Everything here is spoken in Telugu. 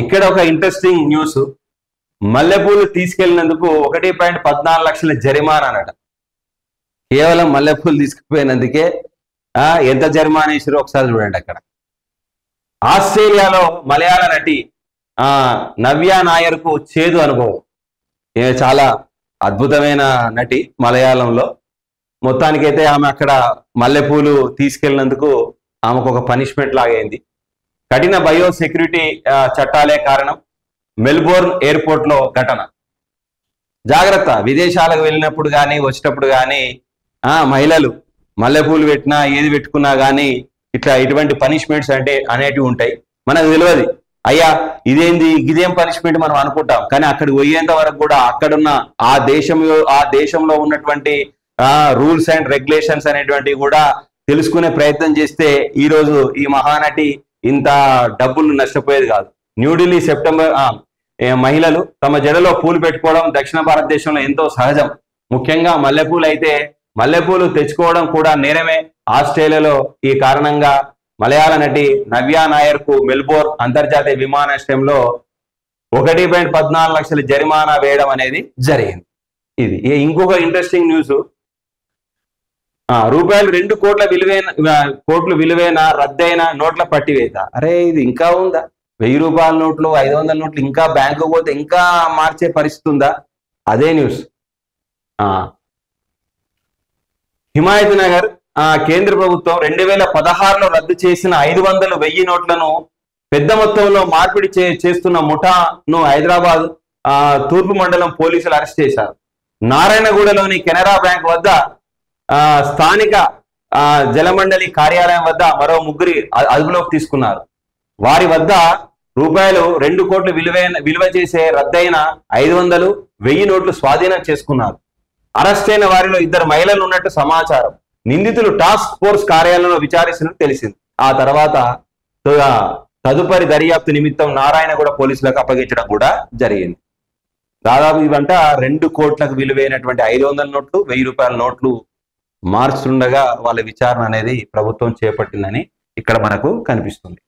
ఇక్కడ ఒక ఇంట్రెస్టింగ్ న్యూస్. మల్లెపూలు తీసుకెళ్లినందుకు 1.14 లక్షల జరిమానా అన్నట. కేవలం మల్లెపూలు తీసుకుపోయినందుకే ఎంత జరిమానా ఇచ్చారో ఒకసారి చూడండి. అక్కడ ఆస్ట్రేలియాలో మలయాళ నటి నవ్య నాయర్కు చేదు అనుభవం. ఈమె చాలా అద్భుతమైన నటి మలయాళంలో. మొత్తానికైతే ఆమె అక్కడ మల్లెపూలు తీసుకెళ్ళినందుకు ఆమెకు ఒక పనిష్మెంట్ లాగైంది. కఠిన బయో సెక్యూరిటీ చట్టాలే కారణం. మెల్బోర్న్ ఎయిర్పోర్ట్ లో ఘటన. జాగ్రత్త, విదేశాలకు వెళ్ళినప్పుడు కానీ వచ్చేటప్పుడు కానీ మహిళలు మల్లెపూలు పెట్టినా ఏది పెట్టుకున్నా కానీ ఇటువంటి పనిష్మెంట్స్ అనేటివి ఉంటాయి. మనకు తెలియదు, అయ్యా ఇదేం పనిష్మెంట్ మనం అనుకుంటాం. కానీ అక్కడికి పోయేంత వరకు కూడా అక్కడున్న ఆ దేశంలో ఉన్నటువంటి రూల్స్ అండ్ రెగ్యులేషన్స్ అనేటువంటివి కూడా తెలుసుకునే ప్రయత్నం చేస్తే ఈ రోజు ఈ మహానటి ఇంత డబ్బులు నష్టపోయేది కాదు. న్యూఢిల్లీ సెప్టెంబర్ మహిళలు తమ జడలో పూలు పెట్టుకోవడం దక్షిణ భారతదేశంలో ఎంతో సహజం. ముఖ్యంగా మల్లెపూలు అయితే మల్లెపూలు తెచ్చుకోవడం కూడా నేరమే. ఆస్ట్రేలియాలో ఈ కారణంగా మలయాళ నటి నవ్య నాయర్కు మెల్బోర్న్ అంతర్జాతీయ విమానాశ్రయంలో 1.14 లక్షల జరిమానా వేయడం అనేది జరిగింది. ఇది ఇంకొక ఇంట్రెస్టింగ్ న్యూస్. రూపాయలు 2 కోట్ల విలువైన రద్దయిన నోట్ల పట్టివేత. అరే, ఇది ఇంకా ఉందా? 1000 రూపాయల నోట్లు, 500 నోట్లు ఇంకా బ్యాంకు పోతే ఇంకా మార్చే పరిస్థితి ఉందా? అదే న్యూస్. హిమాయత్ నగర్ కేంద్ర ప్రభుత్వం 2016లో రద్దు చేసిన 500, 1000 నోట్లను పెద్ద మొత్తంలో మార్పిడి చేస్తున్న ముఠాను హైదరాబాద్ తూర్పు మండలం పోలీసులు అరెస్ట్ చేశారు. నారాయణగూడలోని కెనరా బ్యాంక్ వద్ద స్థానిక జలమండలి కార్యాలయం వద్ద మరో 3 అదుపులోకి తీసుకున్నారు. వారి వద్ద రూపాయలు 2 కోట్లు విలువ చేసే రద్దయిన 500, 1000 నోట్లు స్వాధీనం చేసుకున్నారు. అరెస్ట్ అయిన వారిలో 2 మహిళలు ఉన్నట్టు సమాచారం. నిందితులు టాస్క్ ఫోర్స్ కార్యాలయంలో విచారిస్తున్నట్టు తెలిసింది. ఆ తర్వాత తదుపరి దర్యాప్తు నిమిత్తం నారాయణగూడ పోలీసులకు అప్పగించడం కూడా జరిగింది. దాదాపు ఇవంట 2 కోట్లకు విలువైనటువంటి 500 నోట్లు, 1000 రూపాయల నోట్లు మార్చుండగా వాళ్ళ విచారణ అనేది ప్రభుత్వం చేపట్టిందని ఇక్కడ మనకు కనిపిస్తుంది.